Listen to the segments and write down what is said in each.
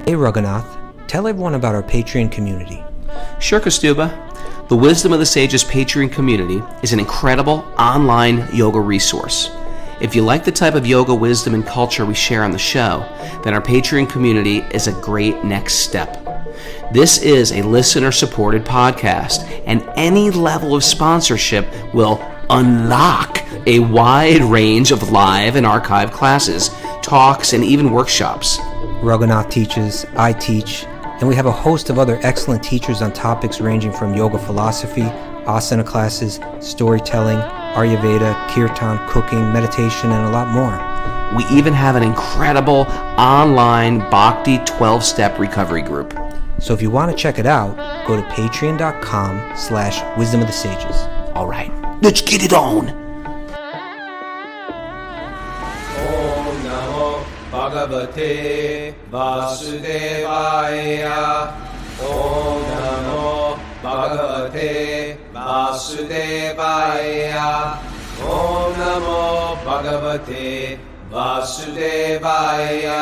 Hey Raghunath, tell everyone about our Patreon community. Sure, Kastuba. The Wisdom of the Sages Patreon community is an incredible online yoga resource. If you like the type of yoga wisdom and culture we share on the show, then our Patreon community is a great next step. This is a listener-supported podcast, and any level of sponsorship will unlock a wide range of live and archived classes, talks, and even workshops. Raghunath teaches, I teach, and we have a host of other excellent teachers on topics ranging from yoga philosophy, asana classes, storytelling, Ayurveda, kirtan, cooking, meditation, and a lot more. We even have an incredible online Bhakti 12-step recovery group. So if you want to check it out, go to patreon.com/wisdom of the sages. All right, let's get it on. Om Namo Bhagavate Vasudevaya. Om Namo Bhagavate Vasudevaya. Om Namo Bhagavate Vasudevaya.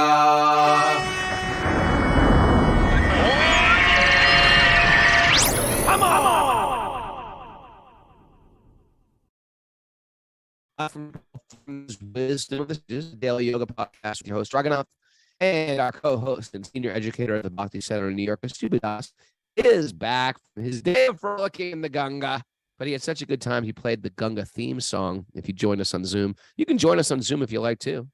From Wisdom of the Daily Yoga Podcast with your host Raghunath and our co-host and senior educator at the Bhakti Center in New York, Stubidas, is back from his day of frolicking in the Ganga. But he had such a good time, he played the Ganga theme song. If you join us on Zoom, you can join us on Zoom if you like to.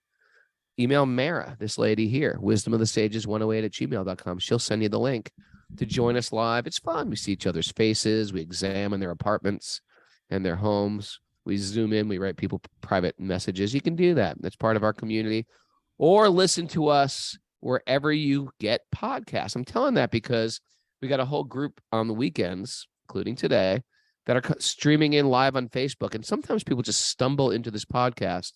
Email Mara, this lady here, wisdomofthesages108@gmail.com. She'll send you the link to join us live. It's fun. We see each other's faces. We examine their apartments and their homes. We zoom in, we write people private messages. You can do that. That's part of our community. Or listen to us wherever you get podcasts. I'm telling that because we got a whole group on the weekends, including today, that are streaming in live on Facebook. And sometimes people just stumble into this podcast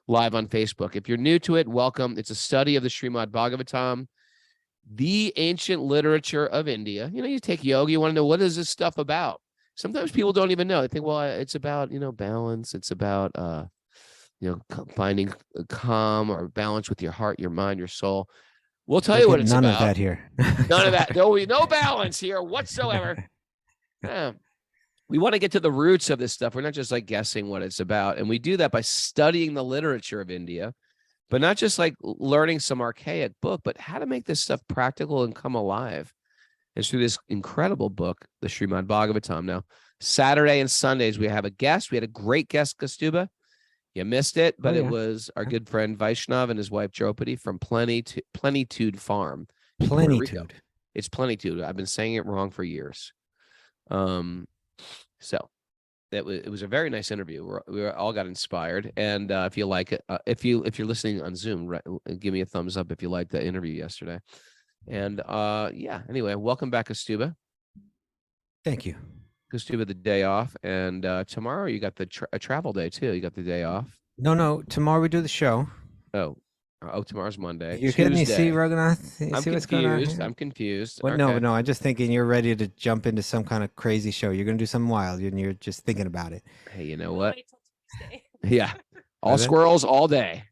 live on Facebook. If you're new to it, welcome. It's a study of the Srimad Bhagavatam, the ancient literature of India. You know, you take yoga, you want to know, what is this stuff about? Sometimes people don't even know. They think, well, it's about, balance. It's about, finding calm or balance with your heart, your mind, your soul. We'll tell you what it's about. None of that here. None of that. No balance here whatsoever. Yeah. We want to get to the roots of this stuff. We're not just like guessing what it's about. And we do that by studying the literature of India, but not just like learning some archaic book, but how to make this stuff practical and come alive. It's through this incredible book, the Srimad Bhagavatam. Now, Saturday and Sundays, we have a guest. We had a great guest, Kastuba. You missed it, but it was our good friend Vaishnav and his wife Draupadi from Plenitude Farm. Plenitude. It's Plenitude. I've been saying it wrong for years. So it was a very nice interview. We all got inspired. And if you like it, if you're listening on Zoom, give me a thumbs up if you liked the interview yesterday. And anyway, welcome back, Kastuba. Thank you. Kastuba, the day off. And tomorrow you got a travel day too. You got the day off. No. Tomorrow we do the show. Oh, tomorrow's Monday. You're kidding me? See, Raghunath? I'm see what's going on here? I'm confused. Well, okay. No. I'm just thinking you're ready to jump into some kind of crazy show. You're going to do something wild, and you're just thinking about it. Hey, you know what? Yeah. All squirrels all day.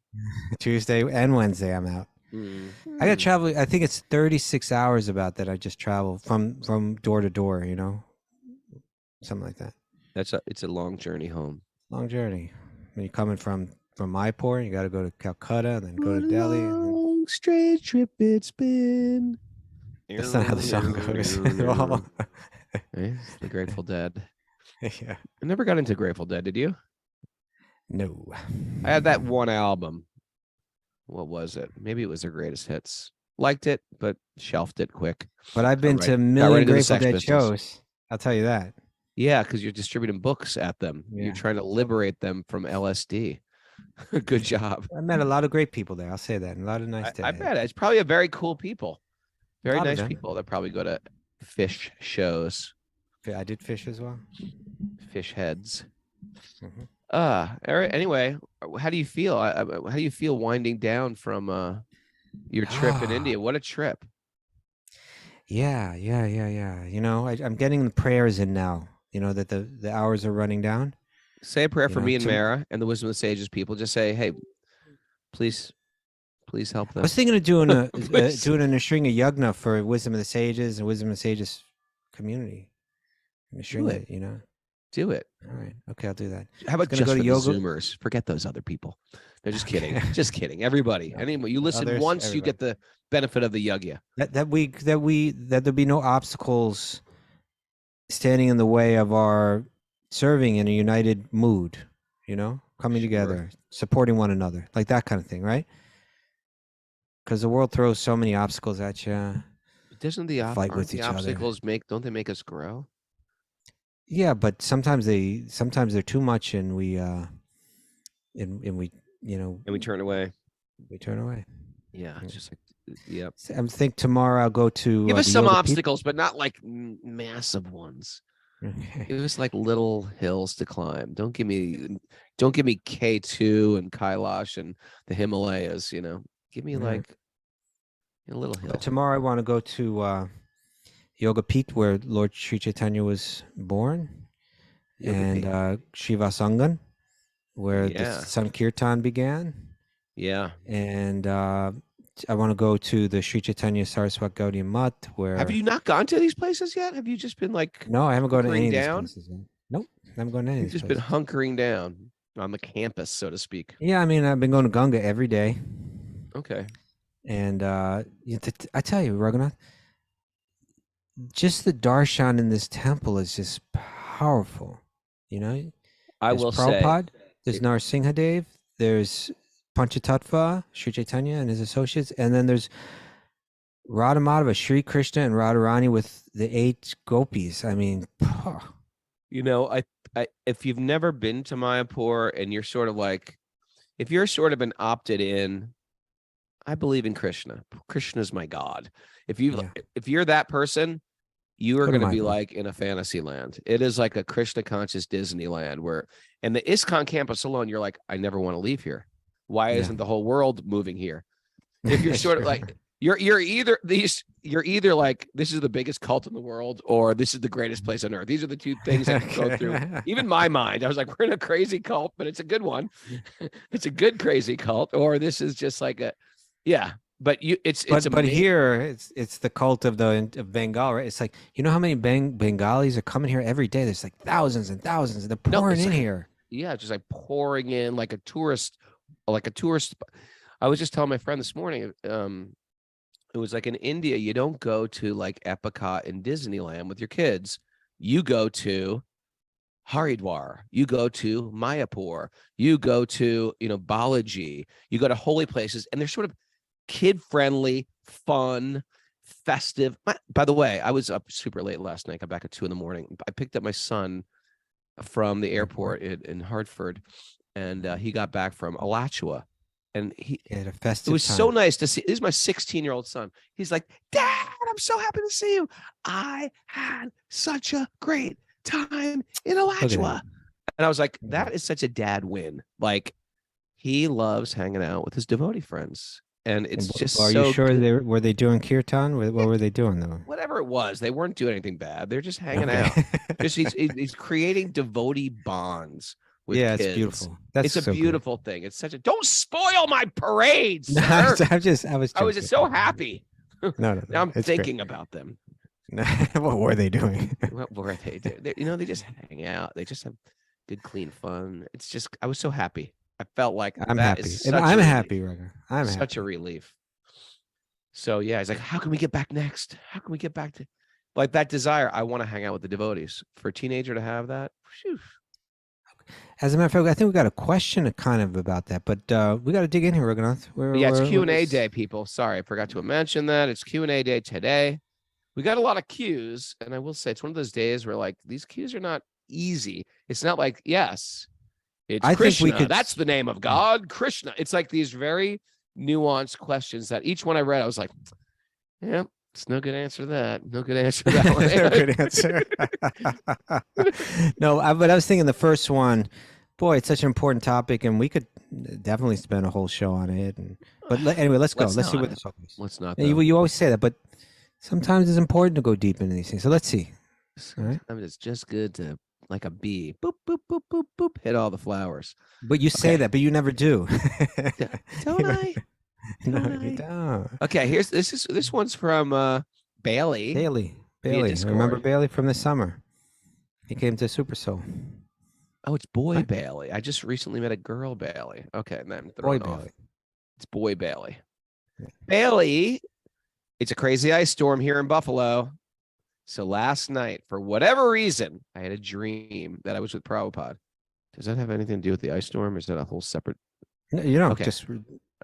Tuesday and Wednesday, I'm out. I got to travel. I think it's 36 hours about that. I just travel from door to door, something like that. It's a long journey home. Long journey. When you're coming from Mayapur, you got to go to Calcutta and then go to Delhi. Long straight trip it's been. That's not how the song goes. It's the Grateful Dead. Yeah. I never got into Grateful Dead. Did you? No. I had that one album. What was it? Maybe it was their greatest hits. Liked it, but shelved it quick. But I've been to a million Grateful Dead shows. I'll tell you that. Yeah, because you're distributing books at them. Yeah. You're trying to liberate them from LSD. Good job. I met a lot of great people there. I'll say that. And a lot of nice. I bet it's probably a very cool people. Very nice them. people that probably go to fish shows. I did fish as well. Fish heads. Mm-hmm. Anyway, how do you feel? How do you feel winding down from your trip in India? What a trip. Yeah. I'm getting the prayers in now. That the hours are running down. Say a prayer for me and Mara and the Wisdom of the Sages people. Just say, hey, please Please help I them. was thinking of doing a doing a Nishringa Yagna for Wisdom of the Sages and Wisdom of the Sages community. Nishringa, it. you know. Do it. All right. Okay, I'll do that. How about gonna just go to for yoga. the Zoomers? Forget those other people. They're just kidding. Just kidding. Everybody. No. Anyway, you listen Others, once, you everybody. get the benefit of the yugya. That there'll be no obstacles standing in the way of our serving in a united mood, you know, coming Sure. together, supporting one another, like that kind of thing, right? Because the world throws so many obstacles at you. Doesn't the Fight with aren't the each other. obstacles don't they make us grow? Yeah, but sometimes they're too much, and we and we And we turn away. we turn away. Yeah, it's just like yep. I think tomorrow I'll go to Give us the some yoga obstacles, but not like massive ones. Okay. Give us like little hills to climb. Don't give me K2 and Kailash and the Himalayas, you know. Give me Yeah. like a little hill. But tomorrow I want to go to Yoga Pit, where Lord Sri Chaitanya was born, Yoga and Pit. Shiva Sangan, where the Yeah. Sankirtan began, Yeah. and I want to go to the Sri Chaitanya Saraswat Gaudiya Mutt, where Have you not gone to these places yet? Have you just been like No, I haven't gone to hunkering any of these down? places yet. Nope, I haven't gone to any of You've these just been places. hunkering down on the campus, so to speak. Yeah, I mean, I've been going to Ganga every day, Okay. and I tell you, Raghunath, just the darshan in this temple is just powerful. You know, I there's will say Prabhupada, there's Narasimhadev, there's Panchatattva, Sri Chaitanya and his associates, and then there's Radha Madhava, Sri Krishna, and Radharani with the 8 gopis. I mean, you know, I if you've never been to Mayapur and you're sort of like, if you're sort of an opted in, I believe in Krishna. Krishna's my God. If you're that person, you are Go to going to be Mayapur. like in a fantasy land. It is like a Krishna conscious Disneyland and the ISKCON campus alone, you're like, I never want to leave here. Why Yeah. isn't the whole world moving here? If you're sort of Sure. like, you're either like, this is the biggest cult in the world, or this is the greatest place on earth. These are the two things that can go through even my mind. I was like, we're in a crazy cult, but it's a good one. It's a good crazy cult, or this is just like but it's but amazing. here it's the cult of Bengal, right? It's like, you know how many Bengalis are coming here every day? There's like thousands and thousands, and they're pouring in here. Yeah, just like pouring in like a tourist. I was just telling my friend this morning, it was like in India, you don't go to like Epcot and Disneyland with your kids. You go to Haridwar, you go to Mayapur, you go to, Balaji, you go to holy places, and they're sort of kid-friendly, fun, festive. By the way, I was up super late last night. Got back at 2 a.m. I picked up my son from the airport in Hartford, and he got back from Alachua, and He had a festive it was time. so nice to see. This is my 16-year-old son. He's like, Dad, I'm so happy to see you. I had such a great time in Alachua. And I was like, that is such a dad win. Like, he loves hanging out with his devotee friends. And it's just Are so you sure good. were they doing kirtan? What were they doing though? Whatever it was, they weren't doing anything bad. They're just hanging Okay. out. Just he's creating devotee bonds with Yeah, kids. it's beautiful. That's It's a so good. beautiful thing. It's such a don't spoil my parades, No, sir. I was I was just so happy. No. Now I'm it's thinking about them. great. What were they doing? What were they doing? They just hang out. They just have good, clean fun. It's just, I was so happy. I felt like I'm that happy. is such I'm a happy, relief. Rugger. I'm Such happy. a relief. So yeah, he's like, how can we get back next? How can we get back to like that desire? I want to hang out with the devotees. For a teenager to have that, phew. As a matter of fact, I think we got a question kind of about that, but we got to dig in here, Raghunath. Yeah, it's Q&A day, people. Sorry, I forgot to mention that. It's Q&A day today. We got a lot of cues, and I will say it's one of those days where like these cues are not easy. It's not like, yes, it's I think Krishna. we could- That's the name of God, Krishna. It's like these very nuanced questions that each one I read, I was like, yeah, it's no good answer to that. No good answer to that one. No good answer. No, but I was thinking the first one, boy, it's such an important topic, and we could definitely spend a whole show on it. But anyway, let's go. Let's Let's see not. what this all is. Let's not. And you always say that, but sometimes it's important to go deep into these things. So let's see. All right. Sometimes it's just good to, like a bee, boop, boop, boop, boop, boop, hit all the flowers. But you say Okay. that, but you never do. Don't I? No, you don't. Okay, this one's from Bailey. Bailey. Via Bailey. Discord. Remember Bailey from the summer? He came to Super Soul. Oh, it's Boy What? Bailey. I just recently met a girl Bailey. Okay, and I'm Boy thrown off. Bailey. It's Boy Bailey. Yeah. Bailey, it's a crazy ice storm here in Buffalo. So last night, for whatever reason, I had a dream that I was with Prabhupada. Does that have anything to do with the ice storm? Or is that a whole separate? No, you don't. Okay. Just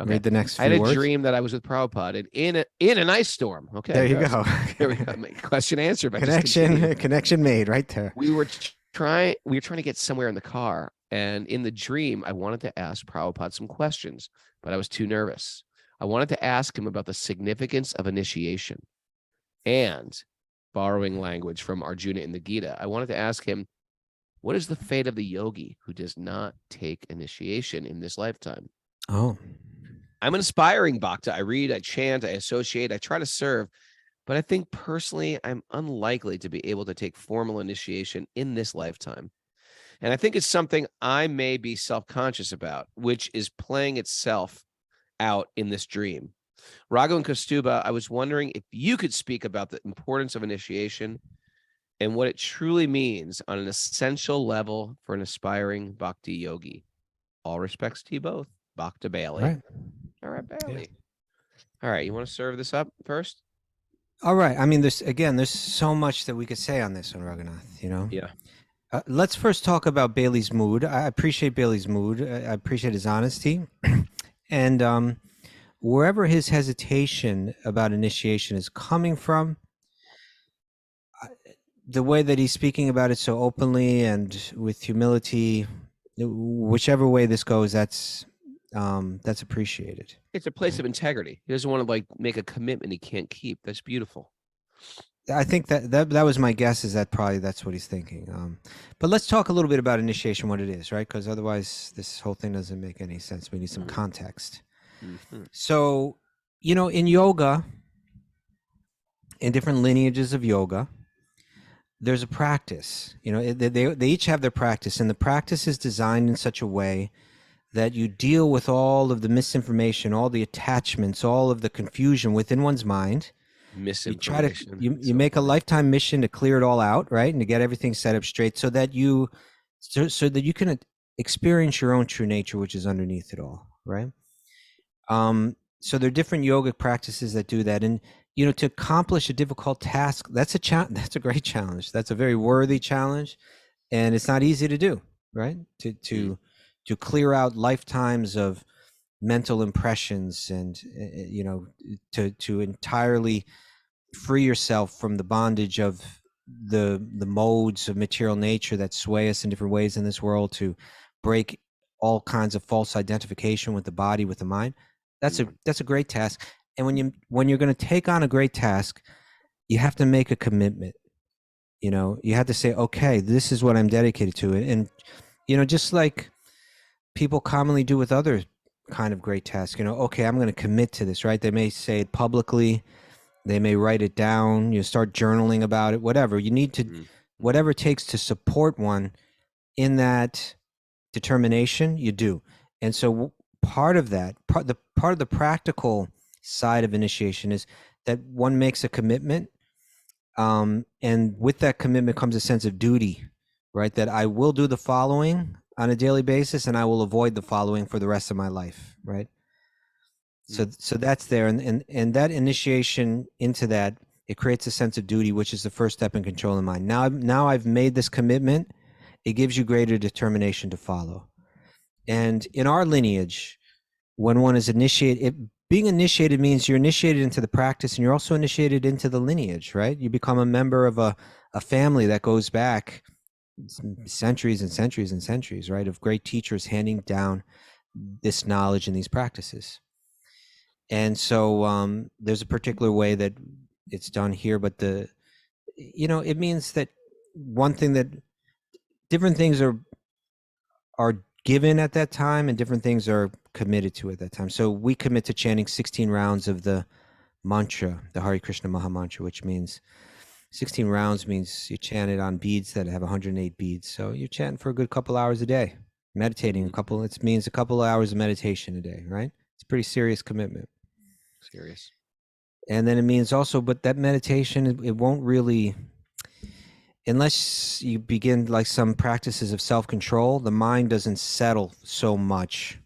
Okay. read the next I had few a words. dream that I was with Prabhupada and in an ice storm. Okay. There you go. There we go. Question answered. But just continue. Connection made right there. We were trying to get somewhere in the car. And in the dream, I wanted to ask Prabhupada some questions, but I was too nervous. I wanted to ask him about the significance of initiation and borrowing language from Arjuna in the Gita. I wanted to ask him, what is the fate of the yogi who does not take initiation in this lifetime? Oh. I'm an aspiring bhakta. I read, I chant, I associate, I try to serve, but I think personally I'm unlikely to be able to take formal initiation in this lifetime. And I think it's something I may be self-conscious about, which is playing itself out in this dream. Raghu and Kastuba, I was wondering if you could speak about the importance of initiation and what it truly means on an essential level for an aspiring bhakti yogi. All respects to you both. Bhakta Bailey. All right, Bailey. Yeah. All right, you want to serve this up first? All right. I mean, there's so much that we could say on this one, Raghunath, you know? Yeah. Let's first talk about Bailey's mood. I appreciate Bailey's mood. I appreciate his honesty. And wherever his hesitation about initiation is coming from, the way that he's speaking about it so openly and with humility, whichever way this goes, that's appreciated. It's a place of integrity. He doesn't want to make a commitment he can't keep. That's beautiful. I think that was my guess, is that probably that's what he's thinking. But let's talk a little bit about initiation, what it is, right? Because otherwise this whole thing doesn't make any sense. We need some context. Mm-hmm. So, in yoga, in different lineages of yoga, there's a practice. They each have their practice, and the practice is designed in such a way that you deal with all of the misinformation, all the attachments, all of the confusion within one's mind. Misinformation. You make a lifetime mission to clear it all out, right, and to get everything set up straight, so that you can experience your own true nature, which is underneath it all, right? So there are different yogic practices that do that, and to accomplish a difficult task, that's a great challenge. That's a very worthy challenge, and it's not easy to do, right? To clear out lifetimes of mental impressions, and to entirely free yourself from the bondage of the modes of material nature that sway us in different ways in this world, to break all kinds of false identification with the body, with the mind. That's a great task. And when you're going to take on a great task, you have to make a commitment. You have to say, okay, this is what I'm dedicated to. And just like people commonly do with other kind of great tasks, okay, I'm going to commit to this, right? They may say it publicly, they may write it down, start journaling about it, whatever. You need to, whatever it takes to support one in that determination, you do. And so part of that, part of the practical side of initiation is that one makes a commitment, and with that commitment comes a sense of duty, right? That I will do the following on a daily basis, and I will avoid the following for the rest of my life, right? So that's there, and that initiation into that, it creates a sense of duty, which is the first step in controlling mind. Now I've made this commitment. It gives you greater determination to follow. And in our lineage, when one is initiated, being initiated means you're initiated into the practice, and you're also initiated into the lineage, right? You become a member of a family that goes back centuries and centuries and centuries, right, of great teachers handing down this knowledge and these practices. And so there's a particular way that it's done here, but it means that one thing, that different things are given at that time, and different things are committed to at that time. So we commit to chanting 16 rounds of the mantra, the Hare Krishna Maha Mantra, which means 16 rounds means you chant it on beads that have 108 beads. So you're chanting for a good couple hours a day, meditating it means a couple of hours of meditation a day, right? It's a pretty serious commitment. Serious. And then it means also, but that meditation, it won't really, unless you begin like some practices of self-control, the mind doesn't settle so much.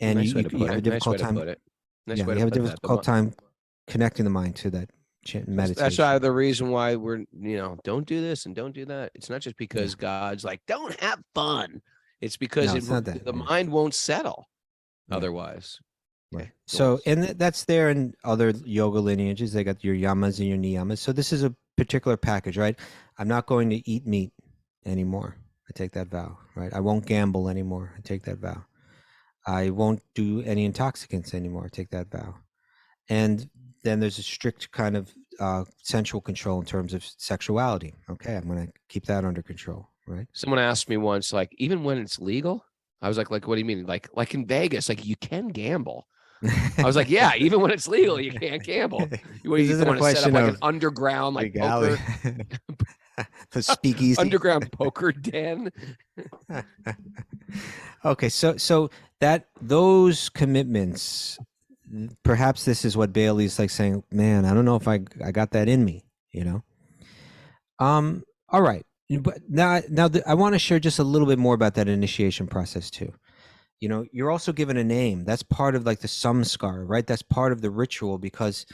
And Nice way to you put have a it. Nice way difficult to time. put it. Nice Yeah, way you to have a put that. difficult time connecting the mind to that meditation. That's why the reason why we're, don't do this and don't do that. It's not just because God's like, don't have fun. It's because No, it's not that, the yeah. mind won't settle Yeah. otherwise. Right. Okay, So, go and that's there in other yoga lineages. They got your yamas and your niyamas. So this is a particular package, right? I'm not going to eat meat anymore. I take that vow, right? I won't gamble anymore. I take that vow. I won't do any intoxicants anymore. I take that vow. And then there's a strict kind of sensual control in terms of sexuality. Okay, I'm going to keep that under control, right? Someone asked me once, like, even when it's legal, I was like, what do you mean? Like in Vegas, like you can gamble. I was like, yeah, even when it's legal, you can't gamble. You This isn't a want to set up question like of an underground, like legality. poker, The speakeasy. underground poker den. Okay, so that those commitments, perhaps this is what Bailey's like saying, man, I don't know if I got that in me, all right. But now I want to share just a little bit more about that initiation process too. You're also given a name. That's part of like the samskar, right? That's part of the ritual, because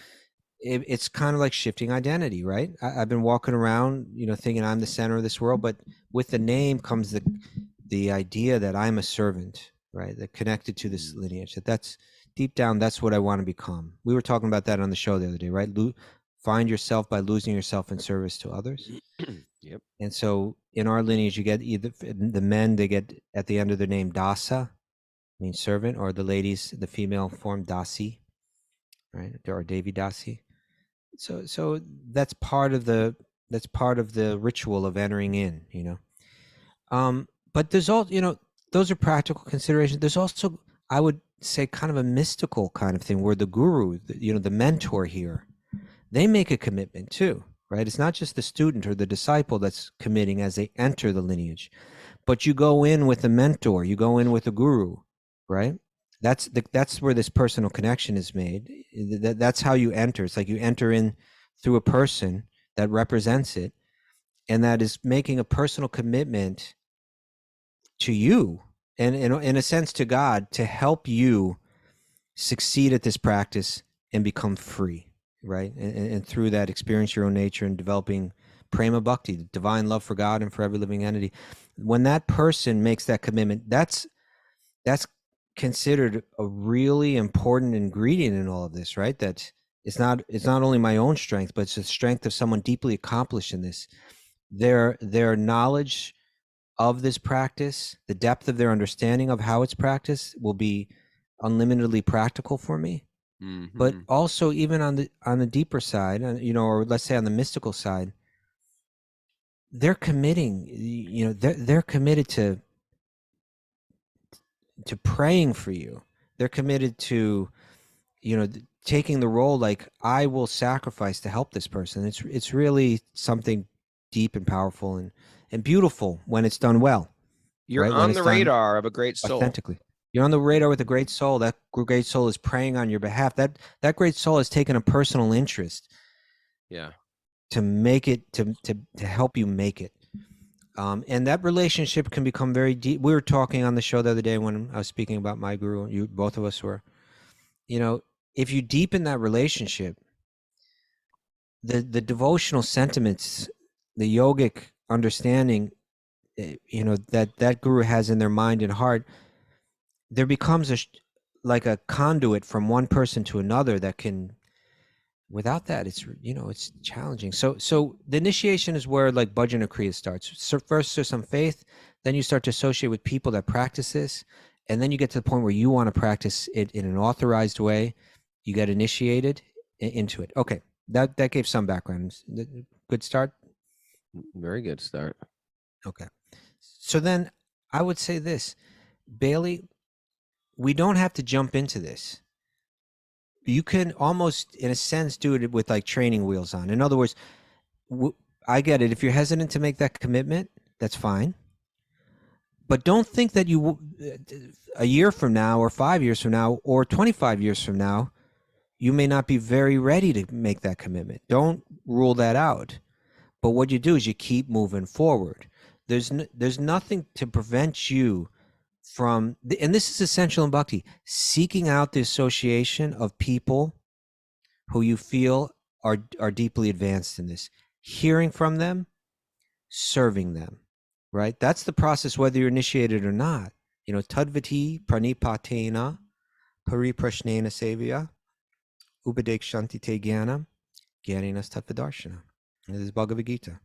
it's kind of like shifting identity, right? I've been walking around, thinking I'm the center of this world, but with the name comes the idea that I'm a servant, right? That connected to this lineage. That's deep down. That's what I want to become. We were talking about that on the show the other day, right? Find yourself by losing yourself in service to others. Yep. And so in our lineage, you get either the men, they get at the end of their name dasa, means servant, or the ladies, the female form dasi, right? Or Devi dasi. So that's part of the ritual of entering in. But there's all, those are practical considerations. There's also, I would say, kind of a mystical kind of thing where the guru, the mentor here, they make a commitment too, right? It's not just the student or the disciple that's committing as they enter the lineage, but you go in with the mentor, you go in with the guru, right? That's where this personal connection is made. That's how you enter. It's like you enter in through a person that represents it, and that is making a personal commitment to you, and in a sense to God, to help you succeed at this practice and become free, right? And through that, experience your own nature and developing prema bhakti, divine love for God and for every living entity. When that person makes that commitment, that's considered a really important ingredient in all of this, right? That it's not only my own strength, but it's the strength of someone deeply accomplished in this. Their knowledge of this practice, the depth of their understanding of how it's practiced, will be unlimitedly practical for me. Mm-hmm. But also, even on the deeper side, or let's say on the mystical side, they're committing. They're committed to praying for you. They're committed to, taking the role, like, I will sacrifice to help this person. It's really something deep and powerful and beautiful when it's done well. You're right? on the radar of a great soul. Authentically. You're on the radar with a great soul. That great soul is praying on your behalf. That great soul has taken a personal interest. Yeah. To make it, to help you make it. And that relationship can become very deep. We were talking on the show the other day when I was speaking about my guru, both of us were, if you deepen that relationship, the devotional sentiments, the yogic understanding, that guru has in their mind and heart, there becomes like a conduit from one person to another that can, without that, it's challenging. So the initiation is where like bhajana kriya starts. So first there's some faith, then you start to associate with people that practice this, and then you get to the point where you want to practice it in an authorized way. You get initiated into it. Okay, that gave some background. Good start. Very good start. Okay, so then I would say this, Bailey, we don't have to jump into this. You can almost, in a sense, do it with like training wheels on. In other words, I get it. If you're hesitant to make that commitment, that's fine. But don't think that you, a year from now or 5 years from now or 25 years from now, you may not be very ready to make that commitment. Don't rule that out. But what you do is you keep moving forward. There's nothing to prevent you from, and this is essential in bhakti, seeking out the association of people who you feel are deeply advanced in this, hearing from them, serving them, right? That's the process, whether you're initiated or not. Tadvati pranipatena pariprashnena sevya upadekshanti te jnanam jnaninas tattvadarshana. This is Bhagavad Gita.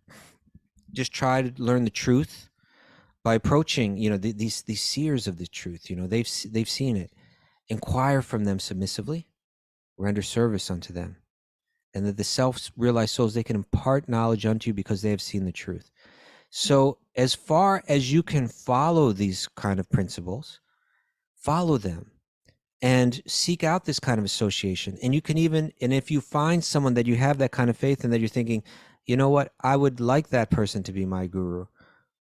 Just try to learn the truth by approaching, these seers of the truth. They've seen it. Inquire from them submissively, render service unto them, and that the self-realized souls, they can impart knowledge unto you because they have seen the truth. So as far as you can follow these kind of principles, follow them and seek out this kind of association. And you can even, and if you find someone that you have that kind of faith in, that you're thinking, you know what, I would like that person to be my guru,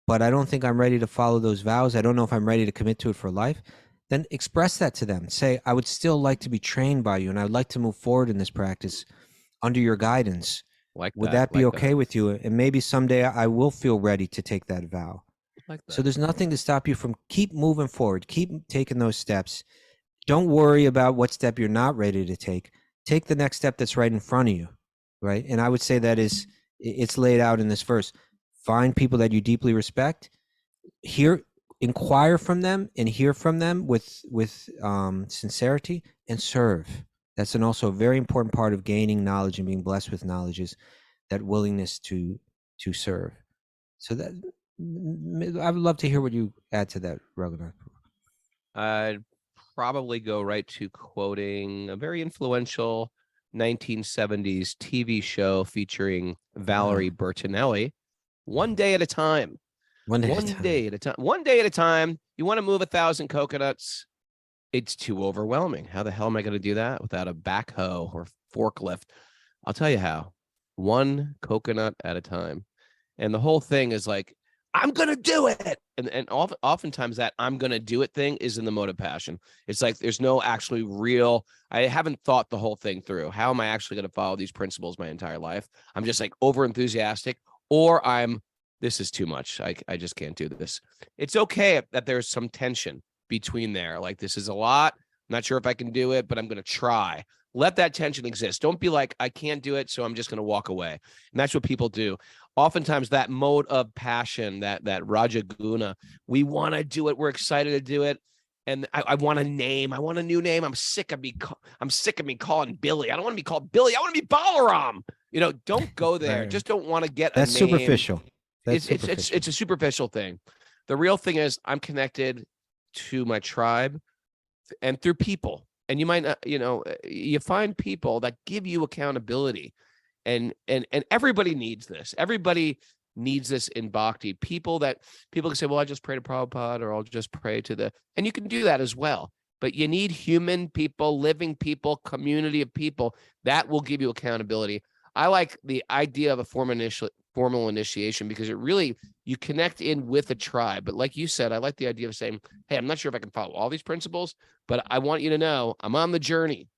but I don't think I'm ready to follow those vows. I don't know if I'm ready to commit to it for life. Then express that to them. Say, I would still like to be trained by you, and I'd like to move forward in this practice under your guidance. Would that be okay with you? And maybe someday I will feel ready to take that vow. So there's nothing to stop you from keep moving forward, keep taking those steps. Don't worry about what step you're not ready to take. Take the next step that's right in front of you, right? And I would say that it's laid out in this verse. Find people that you deeply respect, inquire from them and hear from them with sincerity, and serve. That's also a very important part of gaining knowledge and being blessed with knowledge, is that willingness to serve. So that I would love to hear what you add to that, Raghunath. I'd probably go right to quoting a very influential 1970s TV show featuring Valerie Bertinelli, One Day at a Time. One day at a time. One day at a time. You want to move 1,000 coconuts? It's too overwhelming. How the hell am I going to do that without a backhoe or forklift? I'll tell you how. One coconut at a time. And the whole thing is like, I'm going to do it. And oftentimes that I'm going to do it thing is in the mode of passion. It's like there's no actually real, I haven't thought the whole thing through. How am I actually going to follow these principles my entire life? I'm just like over enthusiastic, or this is too much. I just can't do this. It's okay that there's some tension between there. Like, this is a lot. I'm not sure if I can do it, but I'm going to try. Let that tension exist. Don't be like, I can't do it, so I'm just going to walk away. And that's what people do. Oftentimes that mode of passion, that Raja Guna, we want to do it. We're excited to do it. And I want a name. I want a new name. I'm sick of me calling Billy. I don't want to be called Billy. I want to be Balaram. Don't go there. Right. Just don't want to get That's a name. Superficial. It's a superficial thing. The real thing is I'm connected to my tribe and through people. And you might not, you find people that give you accountability, and everybody needs this. Everybody needs this in bhakti. People can say, well, I just pray to Prabhupada, or I'll just pray to and you can do that as well. But you need human people, living people, community of people that will give you accountability. I like the idea of a formal initiation because it really, you connect in with a tribe. But like you said, I like the idea of saying, hey, I'm not sure if I can follow all these principles, but I want you to know I'm on the journey.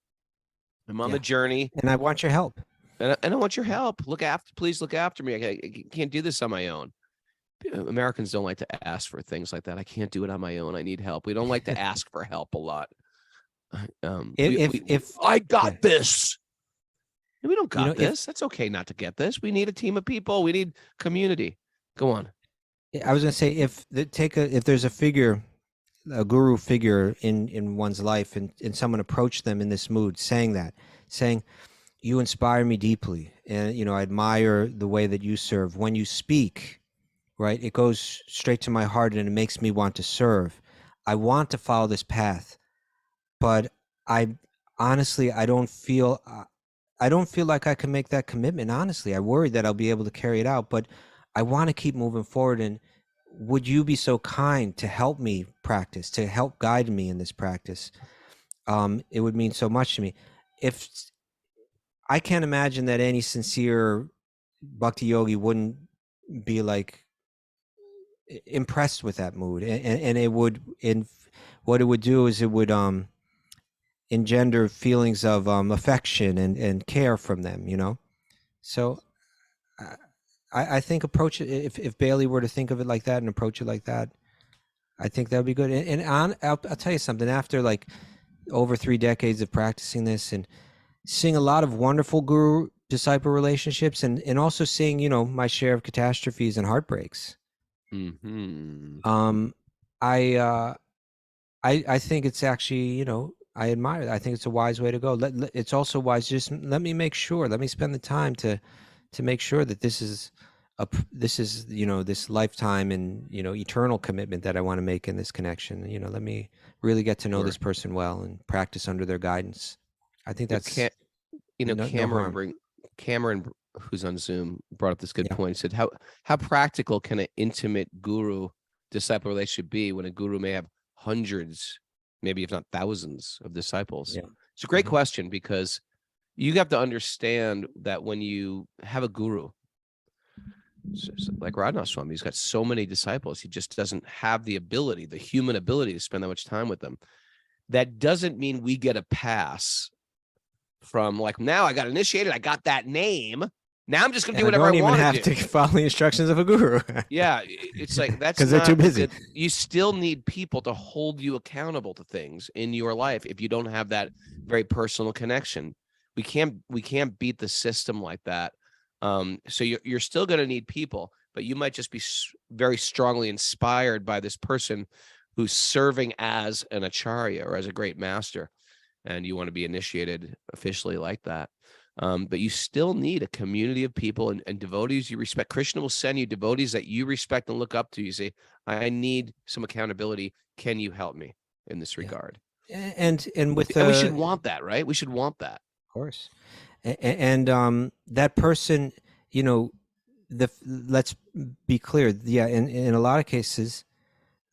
I'm on the journey. And I want your help. And I want your help. Please look after me. I can't do this on my own. Americans don't like to ask for things like that. I can't do it on my own. I need help. We don't like to ask for help a lot. If I got this. We don't got this. That's okay not to get this. We need a team of people. We need community. Go on. I was going to say, if there's a guru figure in one's life, and someone approached them in this mood, saying, you inspire me deeply, and I admire the way that you serve. When you speak, right, it goes straight to my heart, and it makes me want to serve. I want to follow this path, but I honestly don't feel like I can make that commitment. Honestly, I worry that I'll be able to carry it out, but I want to keep moving forward. And would you be so kind to help me practice, to help guide me in this practice? It would mean so much to me. If I can't imagine that any sincere bhakti yogi wouldn't be like impressed with that mood, and it would. And what it would do is it would engender feelings of affection and care from them, you know? So I think approach it, if Bailey were to think of it like that and approach it like that, I think that would be good. I'll tell you something, after like over 3 decades of practicing this and seeing a lot of wonderful guru disciple relationships, and also seeing, you know, my share of catastrophes and heartbreaks. Mm-hmm. I think it's actually, you know, I admire that. I think it's a wise way to go. It's also wise. Just let me make sure. Let me spend the time to make sure that this is you know, this lifetime and, you know, eternal commitment that I want to make in this connection. You know, let me really get to know this person well and practice under their guidance. I think that's no harm. Cameron, who's on Zoom, brought up this good Yeah. point. He said, how practical can an intimate guru disciple relationship be when a guru may have hundreds, maybe if not thousands of disciples? Yeah. It's a great question, because you have to understand that when you have a guru, like Radha Swami, he's got so many disciples, he just doesn't have the ability, the human ability, to spend that much time with them. That doesn't mean we get a pass from, like, now I got initiated, I got that name, now I'm just gonna do whatever I want to do. I don't even have to follow the instructions of a guru. Yeah, it's like, that's because they're too busy. You still need people to hold you accountable to things in your life if you don't have that very personal connection. We can't beat the system like that. So you're still going to need people, but you might just be very strongly inspired by this person who's serving as an acharya or as a great master, and you want to be initiated officially like that. But you still need a community of people and devotees you respect. Krishna will send you devotees that you respect and look up to. You say, I need some accountability. Can you help me in this regard? And with we should want that, right? We should want that. Of course. And that person, you know, let's be clear. Yeah, in a lot of cases,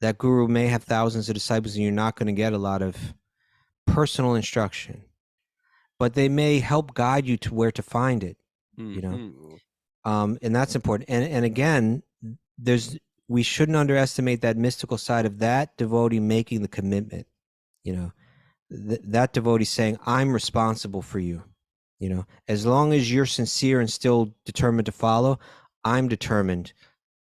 that guru may have thousands of disciples, and you're not going to get a lot of personal instruction, but they may help guide you to where to find it. You know, and that's important. And again, we shouldn't underestimate that mystical side of that devotee making the commitment. You know, that devotee saying, I'm responsible for you. You know, as long as you're sincere and still determined to follow, I'm determined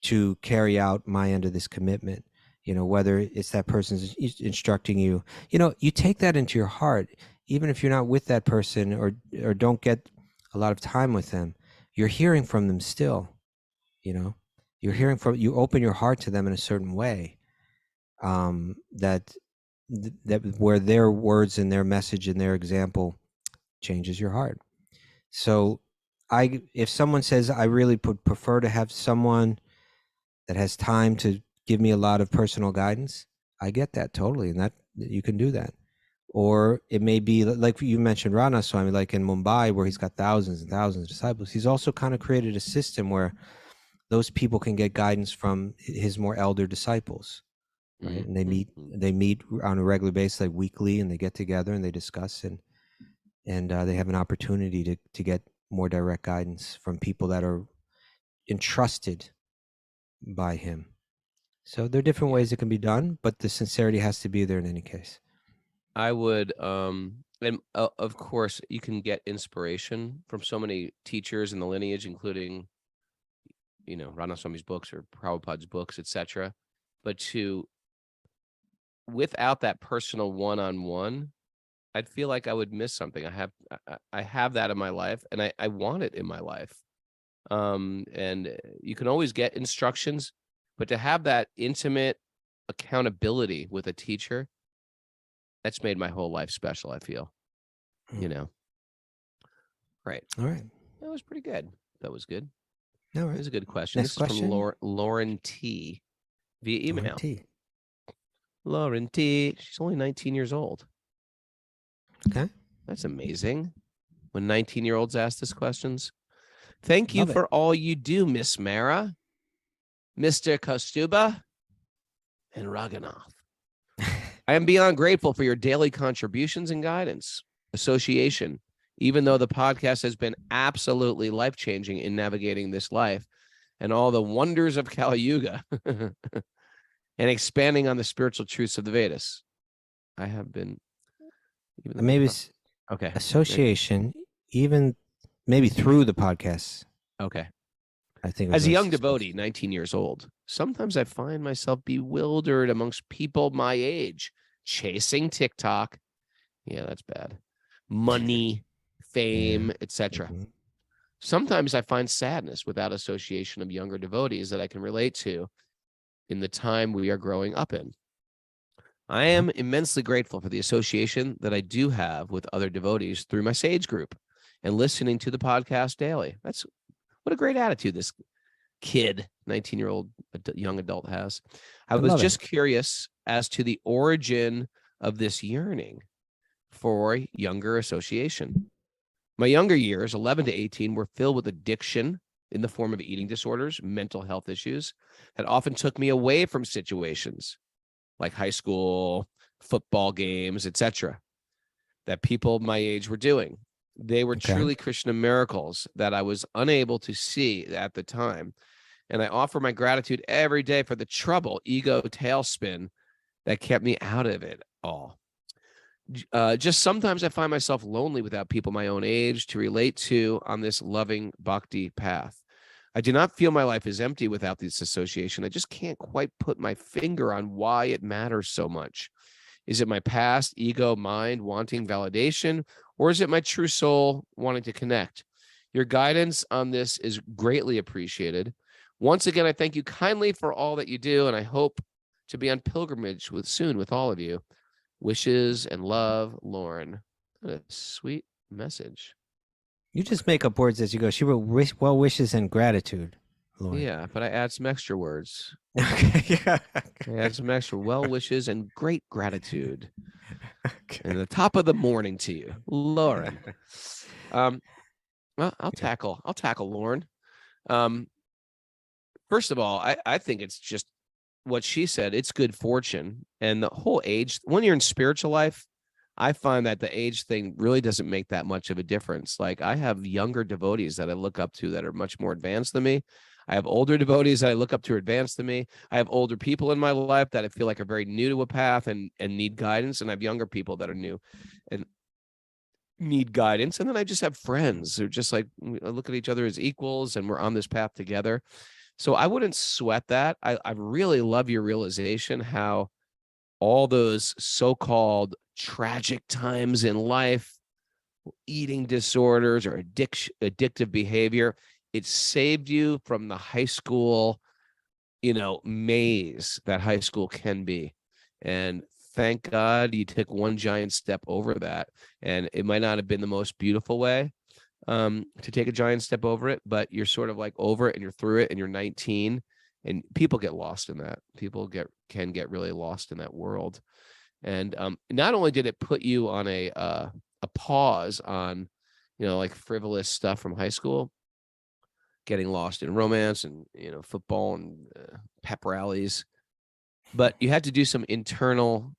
to carry out my end of this commitment. You know, whether it's that person's instructing you, you know, you take that into your heart, even if you're not with that person or don't get a lot of time with them, you're hearing from them still. You know, you open your heart to them in a certain way, that where their words and their message and their example changes your heart. So if someone says, I really would prefer to have someone that has time to give me a lot of personal guidance, I get that totally. And that you can do that. Or it may be like you mentioned, Radha Swami, like in Mumbai, where he's got thousands and thousands of disciples. He's also kind of created a system where those people can get guidance from his more elder disciples. Right. And they meet on a regular basis, like weekly, and they get together and they discuss and they have an opportunity to get more direct guidance from people that are entrusted by him. So there are different ways it can be done, but the sincerity has to be there in any case. I would, and of course, you can get inspiration from so many teachers in the lineage, including, you know, Radha Swami's books or Prabhupada's books, etc. But without that personal one-on-one, I'd feel like I would miss something. I have that in my life, and I want it in my life. And you can always get instructions, but to have that intimate accountability with a teacher, that's made my whole life special, I feel. You know. Right. All right. That was pretty good. That was good. All right. That was a good question. Next this is question. from Lauren T. via email. Lauren T. She's only 19 years old. Okay. That's amazing. When 19-year-olds ask us questions. Thank you for all you do, Miss Mara, Mr. Kostuba, and Raghunath. I am beyond grateful for your daily contributions and guidance, association, even though the podcast has been absolutely life-changing in navigating this life and all the wonders of Kali Yuga and expanding on the spiritual truths of the Vedas. I have been Even the Maybe big okay. association, even maybe through the podcast. Okay. I think it was As a really young successful. devotee, 19 years old, sometimes I find myself bewildered amongst people my age, chasing TikTok. Yeah, that's bad. Money, fame, etc. Mhm. Sometimes I find sadness without association of younger devotees that I can relate to in the time we are growing up in. I am immensely grateful for the association that I do have with other devotees through my Sage group and listening to the podcast daily. That's what a great attitude this kid, 19-year-old young adult has. I was love just it. curious as to the origin of this yearning for younger association. My younger years, 11 to 18, were filled with addiction in the form of eating disorders, mental health issues that often took me away from situations like high school, football games, etc., that people my age were doing. They were Okay. truly Krishna miracles that I was unable to see at the time. And I offer my gratitude every day for the trouble, ego tailspin that kept me out of it all. Just sometimes I find myself lonely without people my own age to relate to on this loving bhakti path. I do not feel my life is empty without this association. I just can't quite put my finger on why it matters so much. Is it my past, ego, mind wanting validation, or is it my true soul wanting to connect? Your guidance on this is greatly appreciated. Once again, I thank you kindly for all that you do, and I hope to be on pilgrimage soon with all of you. Wishes and love, Lauren. What a sweet message. You just make up words as you go. She wrote well wishes and gratitude, Lauren. Yeah, but I add some extra words. Okay. I add some extra well wishes and great gratitude. Okay. And the top of the morning to you, Lauren. Well, I'll tackle Lauren. First of all, I think it's just what she said. It's good fortune. And the whole age, when you're in spiritual life, I find that the age thing really doesn't make that much of a difference. Like I have younger devotees that I look up to that are much more advanced than me. I have older devotees that I look up to advanced than me. I have older people in my life that I feel like are very new to a path and need guidance. And I have younger people that are new and need guidance. And then I just have friends who are just like, I look at each other as equals and we're on this path together. So I wouldn't sweat that. I really love your realization how all those so-called tragic times in life, eating disorders or addictive behavior, it saved you from the high school, maze that high school can be. And thank God you took one giant step over that. And it might not have been the most beautiful way to take a giant step over it, but you're sort of like over it and you're through it and you're 19 and people get lost in that. People can get really lost in that world. And not only did it put you on a pause on, like frivolous stuff from high school, getting lost in romance and, football and pep rallies, but you had to do some internal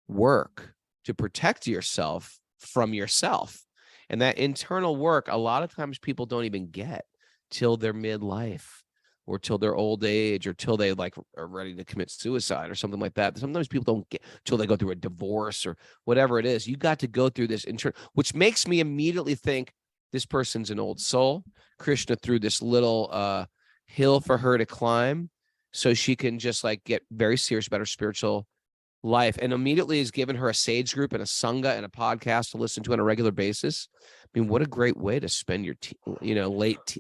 work to protect yourself from yourself. And that internal work, a lot of times people don't even get till their midlife or till their old age or till they like are ready to commit suicide or something like that. Sometimes people don't get till they go through a divorce or whatever it is. You got to go through this internal, which makes me immediately think this person's an old soul. Krishna threw this little hill for her to climb so she can just like get very serious about her spiritual life, and immediately has given her a sage group and a sangha and a podcast to listen to on a regular basis. I mean, what a great way to spend your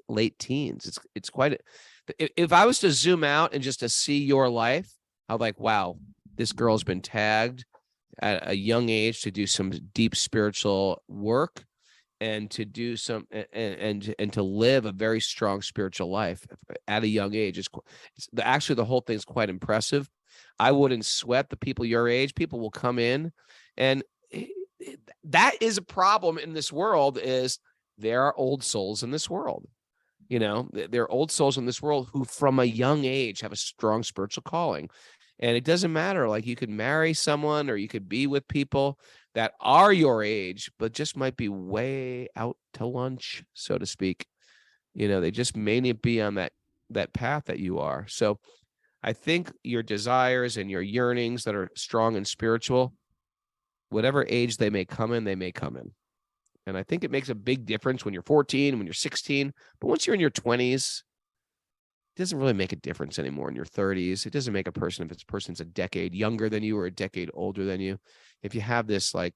late teens. It's quite if I was to zoom out and just to see your life, I'm like, wow, this girl's been tagged at a young age to do some deep spiritual work and to do some and to live a very strong spiritual life at a young age. It's actually the whole thing is quite impressive. I wouldn't sweat the people your age. People will come in, and that is a problem in this world. Is there are old souls in this world? There are old souls in this world who, from a young age, have a strong spiritual calling, and it doesn't matter. Like you could marry someone, or you could be with people that are your age, but just might be way out to lunch, so to speak. They just may not be on that path that you are. So I think your desires and your yearnings that are strong and spiritual whatever age they may come in, they may come in. And I think it makes a big difference when you're 14, when you're 16. But once you're in your 20s, it doesn't really make a difference anymore. In your 30s, it doesn't make a person if it's a person's a decade younger than you or a decade older than you. If you have this like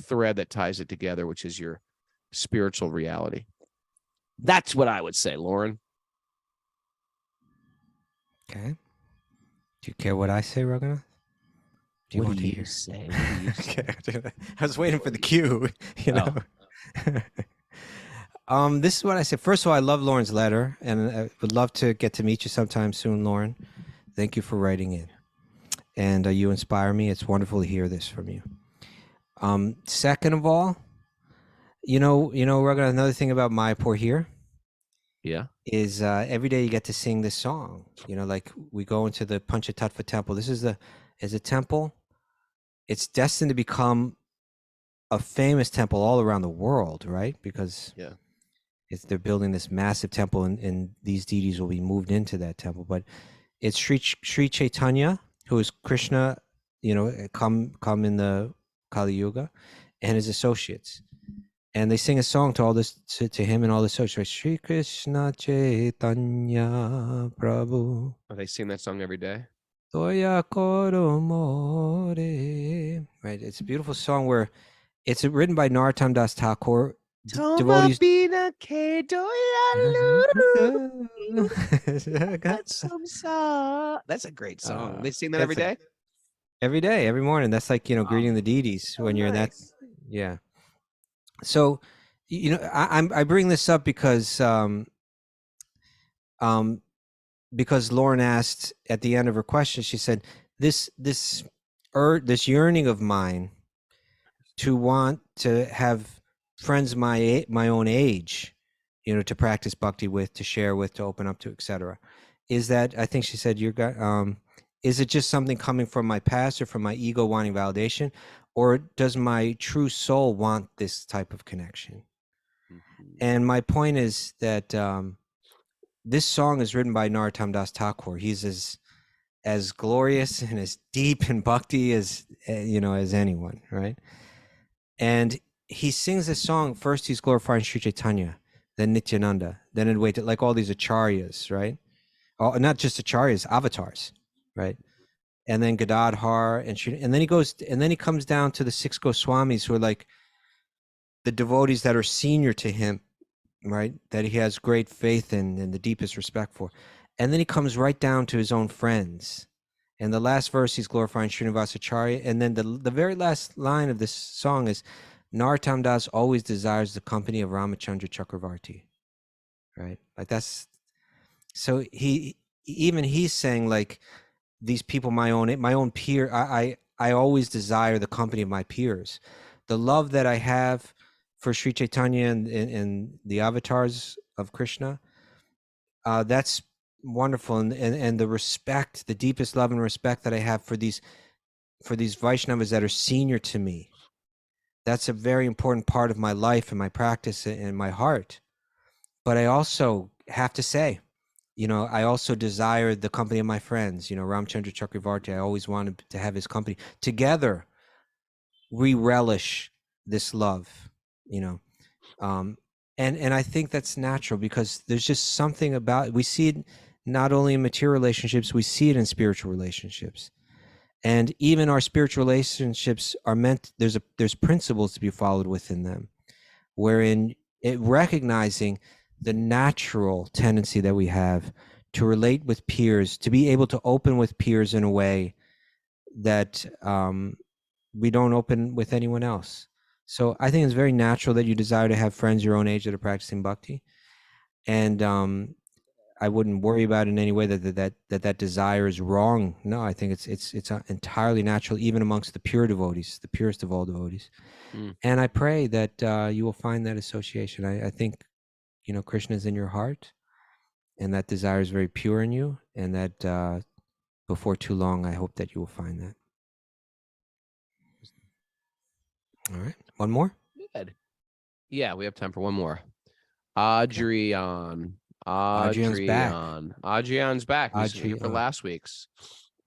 thread that ties it together, which is your spiritual reality. That's what I would say, Lauren. Okay. Do you care what I say, Raghunath? Do you What want do to you hear? say? What do you say? Okay. I was waiting for the cue, you know. This is what I said. First of all, I love Lauren's letter, and I would love to get to meet you sometime soon, Lauren. Thank you for writing in, and you inspire me. It's wonderful to hear this from you. Second of all, Raghunath, another thing about Mayapur here Yeah. is every day you get to sing this song. Like we go into the Panchatattva temple. This is a temple. It's destined to become a famous temple all around the world, right? Because they're building this massive temple, and these deities will be moved into that temple. But it's Sri Chaitanya, who is Krishna, come in the Kali Yuga, and his associates. And they sing a song to all this to him and all the associates. Sri Krishna Chaitanya Prabhu. Oh, they sing that song every day. Toya koro more. Right. It's a beautiful song where it's written by Narottam Das Thakur. Devotees. That's a great song. They sing that every day? Every day, every morning. That's like, greeting the deities when you're in that. Yeah. So, I bring this up because Lauren asked at the end of her question, she said, this yearning of mine to want to have friends my own age, to practice bhakti with, to share with, to open up to, etc. Is that, I think she said, is it just something coming from my past or from my ego wanting validation, or does my true soul want this type of connection? Mm-hmm. And my point is that this song is written by Narottam Das Thakur. He's as glorious and as deep in bhakti as anyone, right? And he sings this song. First, he's glorifying Sri Chaitanya, then Nityananda, then Advaita, like all these acharyas, right? Not just acharyas, avatars, right? And then Gadadhar, and then he comes down to the 6 Goswamis, who are like the devotees that are senior to him, right? That he has great faith in and the deepest respect for. And then he comes right down to his own friends. And the last verse, he's glorifying Srinivasacharya. And then the very last line of this song is, Narottam Das always desires the company of Ramachandra Chakravarti, right? Like so he's saying, like, these people, my own peer, I always desire the company of my peers. The love that I have for Sri Chaitanya and the avatars of Krishna, that's wonderful. And the respect, the deepest love and respect that I have for these Vaishnavas that are senior to me, that's a very important part of my life and my practice and my heart. But I also have to say, I also desire the company of my friends, Ramchandra Chakravarti. I always wanted to have his company. Together, we relish this love, and I think that's natural, because there's just something about, we see it not only in material relationships, we see it in spiritual relationships. And even our spiritual relationships are meant, there's principles to be followed within them, wherein recognizing the natural tendency that we have to relate with peers, to be able to open with peers in a way that we don't open with anyone else. So I think it's very natural that you desire to have friends your own age that are practicing bhakti. And I wouldn't worry about it in any way that desire is wrong. No, I think it's entirely natural, even amongst the pure devotees, the purest of all devotees. And I pray that you will find that association. I think, Krishna is in your heart, and that desire is very pure in you, and that before too long, I hope that you will find that. All right. One more? Good. Yeah, we have time for one more. Adrian's back. Adrian's back. He's here for last week's.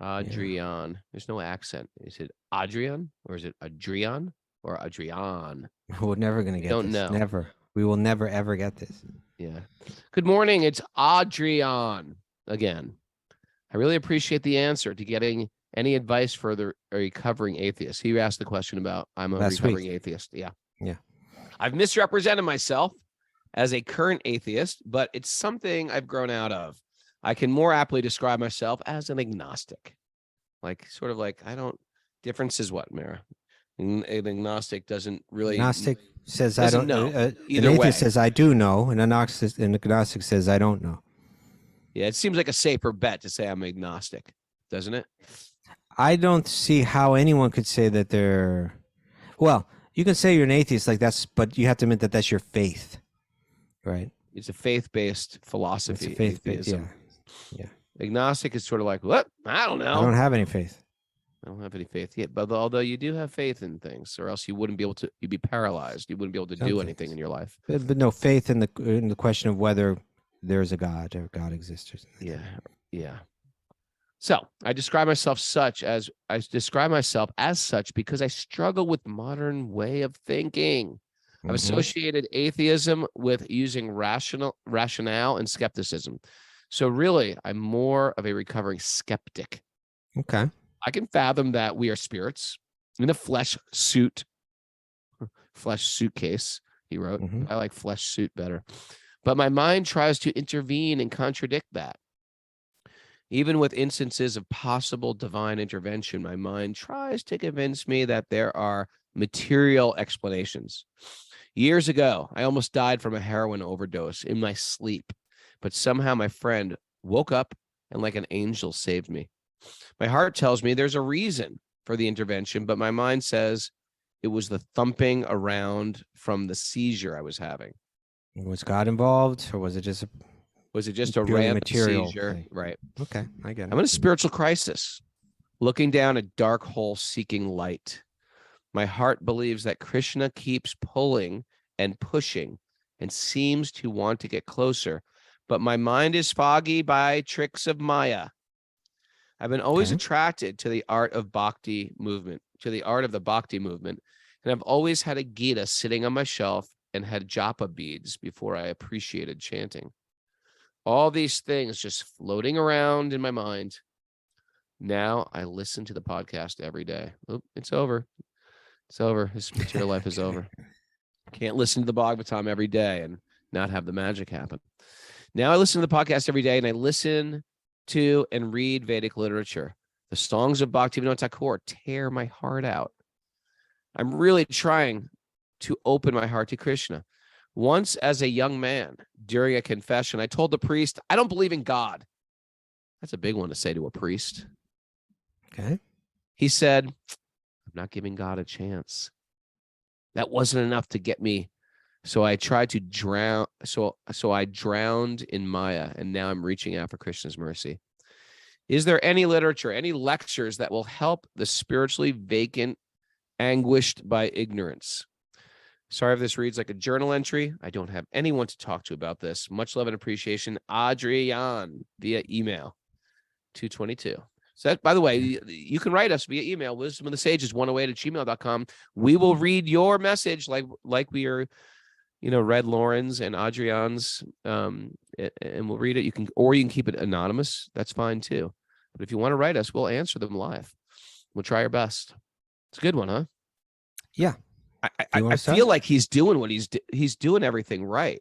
Adrian. There's no accent. Is it Adrian or is it Adrian or Adrian? We're never going to get Don't this. know. Never. We will never, ever get this. Yeah. Good morning. It's Adrian again. I really appreciate the answer to getting any advice for the recovering atheist. He asked the question about I'm a recovering atheist. Yeah. Yeah. I've misrepresented myself as a current atheist, but it's something I've grown out of. I can more aptly describe myself as an agnostic. Difference is what, Mara? An agnostic doesn't really. Agnostic says I don't know. An Either atheist way. says I do know, and an agnostic says I don't know. Yeah, it seems like a safer bet to say I'm agnostic, doesn't it? I don't see how anyone could say that they're. Well, you can say you're an atheist like that's, but you have to admit that that's your faith, right? It's a faith-based philosophy. It's a faith-based, yeah. Agnostic is sort of like, what? I don't know. I don't have any faith. I don't have any faith yet, but although you do have faith in things, or else you wouldn't be able to. You'd be paralyzed. You wouldn't be able to do anything in your life. But no faith in the question of whether there's a God or God exists. Or something. Yeah. So I describe myself as such because I struggle with modern way of thinking. I've associated atheism with using rationale and skepticism. So really, I'm more of a recovering skeptic. Okay. I can fathom that we are spirits in a flesh suitcase, he wrote. I like flesh suit better. But my mind tries to intervene and contradict that. Even with instances of possible divine intervention, my mind tries to convince me that there are material explanations. Years ago, I almost died from a heroin overdose in my sleep, but somehow my friend woke up and like an angel saved me. My heart tells me there's a reason for the intervention, but my mind says it was the thumping around from the seizure I was having. Was God involved, or was it just a random material seizure? thing? Right. Okay, I get it. I'm in a spiritual crisis, looking down a dark hole seeking light. My heart believes that Krishna keeps pulling and pushing and seems to want to get closer, but my mind is foggy by tricks of Maya. I've been always attracted to the art of Bhakti movement, and I've always had a Gita sitting on my shelf and had japa beads before I appreciated chanting. All these things just floating around in my mind. Now I listen to the podcast every day. Oh, it's over. It's over. This material life is over. Can't listen to the Bhagavatam every day and not have the magic happen. Now I listen to the podcast every day, and I listen to and read Vedic literature. The songs of Bhaktivinoda Thakur tear my heart out. I'm really trying to open my heart to Krishna. Once, as a young man, during a confession, I told the priest, I don't believe in God. That's a big one to say to a priest. Okay. He said, I'm not giving God a chance. That wasn't enough to get me. So I tried to drown. So I drowned in Maya, and now I'm reaching out for Krishna's mercy. Is there any literature, any lectures that will help the spiritually vacant, anguished by ignorance? Sorry if this reads like a journal entry. I don't have anyone to talk to about this. Much love and appreciation, Adrian, via email, 222. So that, by the way, you can write us via email, wisdomofthesages108@gmail.com. We will read your message like we are, read Lauren's and Adrian's, and we'll read it. You can keep it anonymous. That's fine too. But if you want to write us, we'll answer them live. We'll try our best. It's a good one, huh? Yeah. I feel like he's doing what he's doing everything right.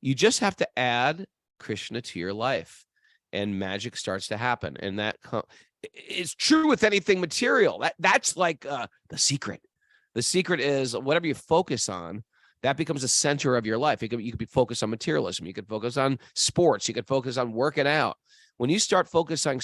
You just have to add Krishna to your life, and magic starts to happen. And that is true with anything material. That's like the secret. The secret is whatever you focus on, that becomes the center of your life. You could be focused on materialism. You could focus on sports. You could focus on working out. When you start focusing on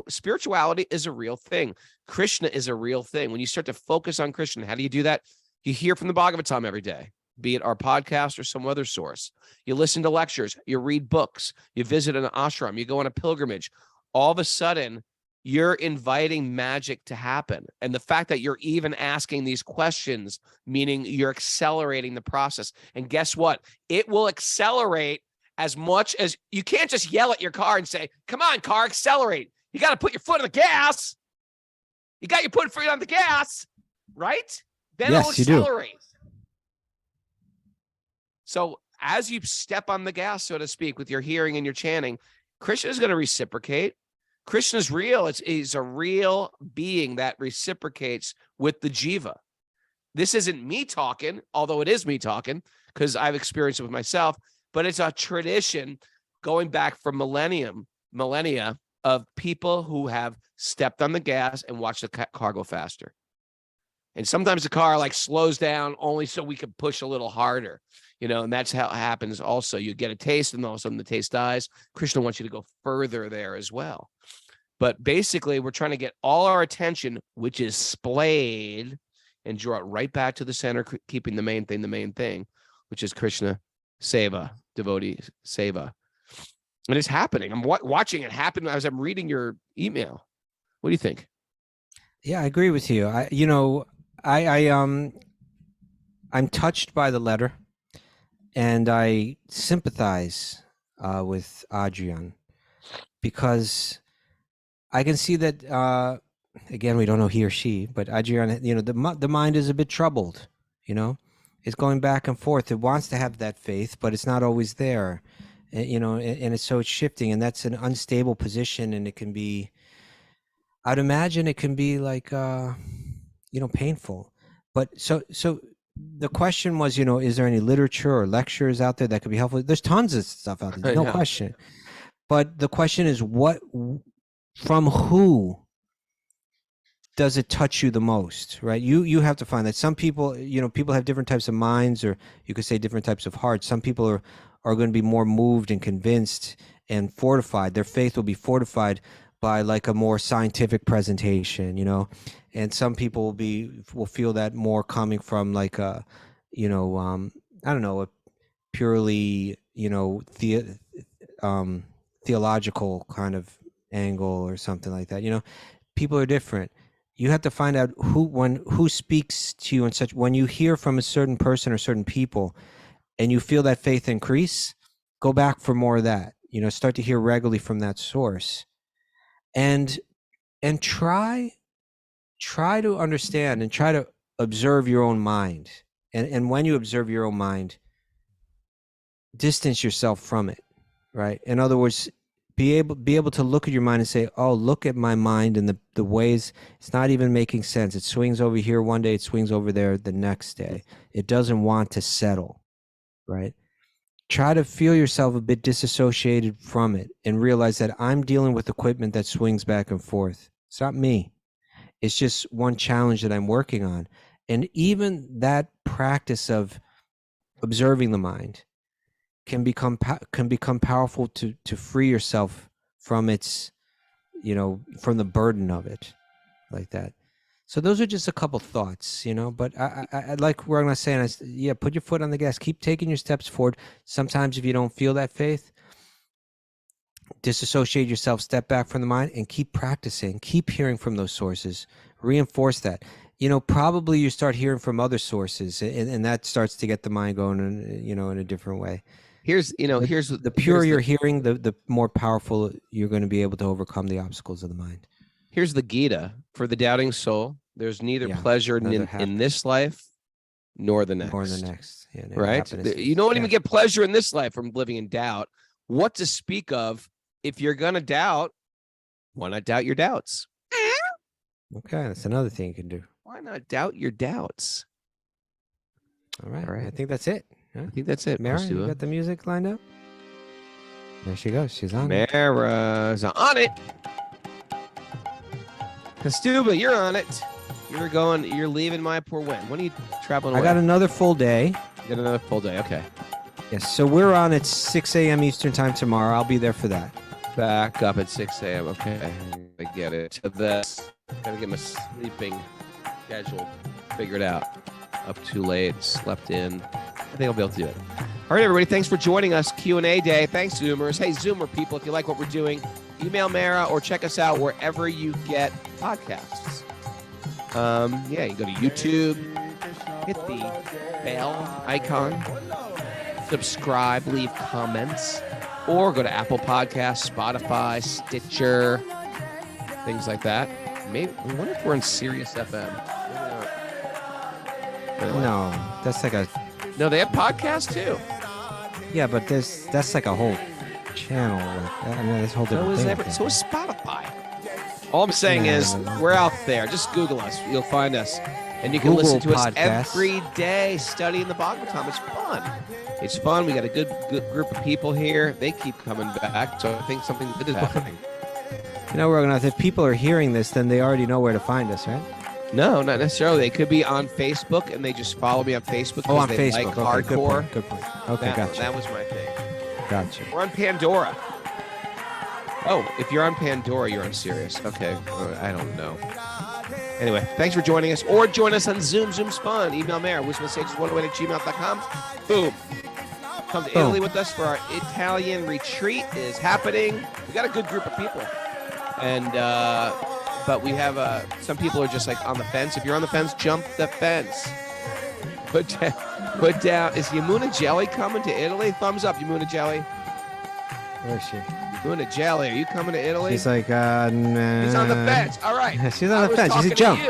spirituality is a real thing. Krishna is a real thing. When you start to focus on Krishna, how do you do that? You hear from the Bhagavatam every day, be it our podcast or some other source. You listen to lectures, you read books, you visit an ashram, you go on a pilgrimage. All of a sudden, you're inviting magic to happen. And the fact that you're even asking these questions, meaning you're accelerating the process. And guess what? It will accelerate as much as you can't just yell at your car and say, come on, car, accelerate. You got to put your foot on the gas. You got your foot on the gas, right? Then it'll accelerate. So as you step on the gas, so to speak, with your hearing and your chanting, Krishna is going to reciprocate. Krishna's real. He's a real being that reciprocates with the jiva. This isn't me talking, although it is me talking, because I've experienced it with myself, but it's a tradition going back for millennia of people who have stepped on the gas and watched the car go faster. And sometimes the car like slows down only so we can push a little harder, and that's how it happens also. You get a taste and all of a sudden the taste dies. Krishna wants you to go further there as well. But basically, we're trying to get all our attention, which is splayed, and draw it right back to the center, keeping the main thing, which is Krishna Seva, devotee Seva. And it's happening. I'm watching it happen as I'm reading your email. What do you think? Yeah, I agree with you. I'm touched by the letter, and I sympathize with Adrian, because I can see that. Again, we don't know he or she, but Adrian, the mind is a bit troubled. It's going back and forth. It wants to have that faith, but it's not always there. And it's shifting, and that's an unstable position, and it can be. I'd imagine it can be like, painful. But so the question was, is there any literature or lectures out there that could be helpful? There's tons of stuff out there, no question. But the question is, from who does it touch you the most, right? You have to find that. Some people, people have different types of minds, or you could say different types of hearts. Some people are going to be more moved and convinced and fortified. Their faith will be fortified by like a more scientific presentation, and some people will feel that more coming from like a, I don't know, a purely, theological kind of angle or something like that. People are different. You have to find out who speaks to you in such. When you hear from a certain person or certain people, and you feel that faith increase, go back for more of that. Start to hear regularly from that source, and try to understand and try to observe your own mind. And when you observe your own mind, distance yourself from it, right? In other words, be able to look at your mind and say, oh, look at my mind and the ways it's not even making sense. It swings over here one day, it swings over there the next day. It doesn't want to settle, right? Try to feel yourself a bit disassociated from it and realize that I'm dealing with equipment that swings back and forth. It's not me. It's just one challenge that I'm working on. And even that practice of observing the mind can become powerful to free yourself from its, from the burden of it, like that. So those are just a couple thoughts, but I like what I'm going to say, and put your foot on the gas, keep taking your steps forward. Sometimes if you don't feel that faith, disassociate yourself, step back from the mind, and keep practicing, keep hearing from those sources, reinforce that. Probably you start hearing from other sources, and that starts to get the mind going in a different way. Here's the purer you're hearing, the more powerful you're going to be able to overcome the obstacles of the mind. Here's the Gita for the doubting soul. There's neither pleasure in this life nor the next. Or the next. Yeah, right? You don't even get pleasure in this life from living in doubt. What to speak of if you're going to doubt, why not doubt your doubts? Okay, that's another thing you can do. Why not doubt your doubts? All right. I think that's it. Huh? I think that's it. Mara, you got the music lined up? There she goes. She's on it. Mara's on it. Kastuba, you're on it. You're leaving Mayapur when? When are you traveling away? I got another full day. You got another full day, okay. Yes, so we're on at 6 a.m. Eastern time tomorrow. I'll be there for that. Back up at 6 a.m., okay. I get it. To this. Gotta get my sleeping schedule figured out. Up too late, slept in. I think I'll be able to do it. All right, everybody, thanks for joining us. Q&A day. Thanks, Zoomers. Hey, Zoomer people, if you like what we're doing, email Mara or check us out wherever you get podcasts. You go to YouTube, hit the bell icon, subscribe, leave comments, or go to Apple Podcasts, Spotify, Stitcher, things like that. Maybe I wonder if we're on Sirius FM. No, that's like a No, they have podcasts too. yeah, but that's like a whole channel. Like, I mean, this whole different thing. So is Spotify. All I'm saying is we're out there. Just Google us. You'll find us. And you can Google listen to us podcasts. every day studying the Bhagavatam. It's fun. It's fun. We got a good group of people here. They keep coming back. So I think something good is happening. You know, Raghunath, if people are hearing this, then they already know where to find us, right? No, not necessarily. They could be on Facebook and they just follow me on Facebook. Oh, on they Facebook. Like Okay, hardcore. good point. Okay, gotcha. That was my thing. Gotcha. We're on Pandora. Oh, if you're on Pandora, you're on Sirius. Okay, I don't know. Anyway, thanks for joining us. Or join us on Zoom. Zoom's fun. Email Mayor, wisdomsages108@gmail.com. Boom. Come to Italy with us for our Italian retreat is happening. We got a good group of people. And, but we have some people are just like on the fence. If you're on the fence, jump the fence. Put down. Is Yamuna Jelly coming to Italy? Thumbs up, Yamuna Jelly. Where is she? Yamuna Jelly, are you coming to Italy? She's like, nah. He's on the fence. All right. She's on the fence. She's a jump.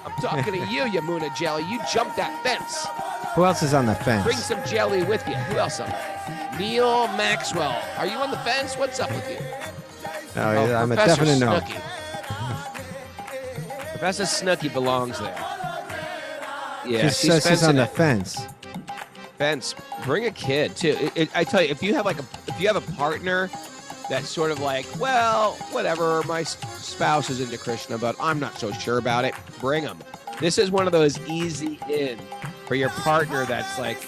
I'm talking to you, Yamuna Jelly. You jumped that fence. Who else is on the fence? Bring some jelly with you. Who else on there? Neil Maxwell. Are you on the fence? What's up with you? Oh, I'm a Professor definite no. Snooki. Professor Snooki belongs there. Yeah, She says she's on the fence. Fence. Bring a kid too. I tell you, if you have a partner that's sort of like, well, whatever, my spouse is into Krishna, but I'm not so sure about it. Bring them. This is one of those easy in for your partner that's like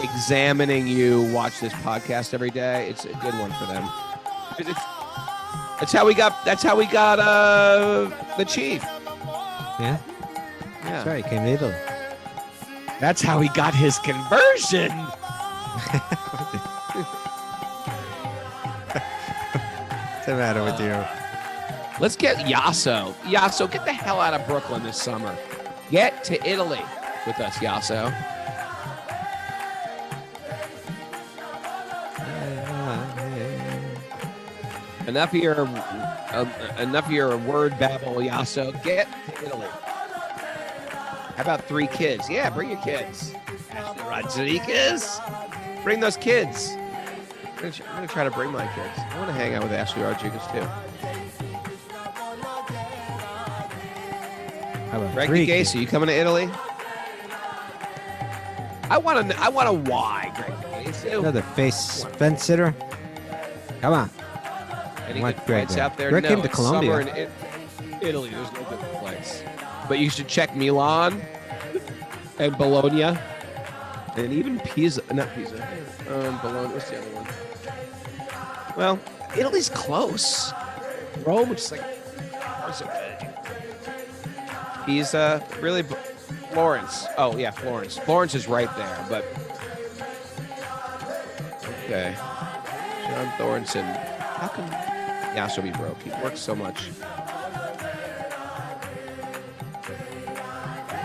examining you. Watch this podcast every day. It's a good one for them. That's how we got the chief. Yeah? Yeah. That's right. He came to Italy. That's how he got his conversion. What's the matter with you? Let's get Yasso. Yasso, get the hell out of Brooklyn this summer. Get to Italy with us, Yasso. Enough of your word babble, Yasso. Get to Italy. How about 3 kids? Yeah, bring your kids. Ashley Rodriguez. Bring those kids. I'm gonna try to bring my kids. I want to hang out with Ashley Rodriguez too. How about Greg 3 Gacy, you coming to Italy? I want a why, Greg Gacy. Another fence sitter? Come on. Any What good Greg flights did? out there? Greg No, came to it's Colombia. summer in Italy. There's no good flights. But you should check Milan and Bologna and even Pisa. Not Pisa. Bologna. What's the other one? Well, Italy's close. Rome, which is like Pisa, really. Florence. Oh yeah, Florence. Florence is right there, but okay. John Thornton. How come Yasso be broke? He works so much.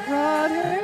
Radhe.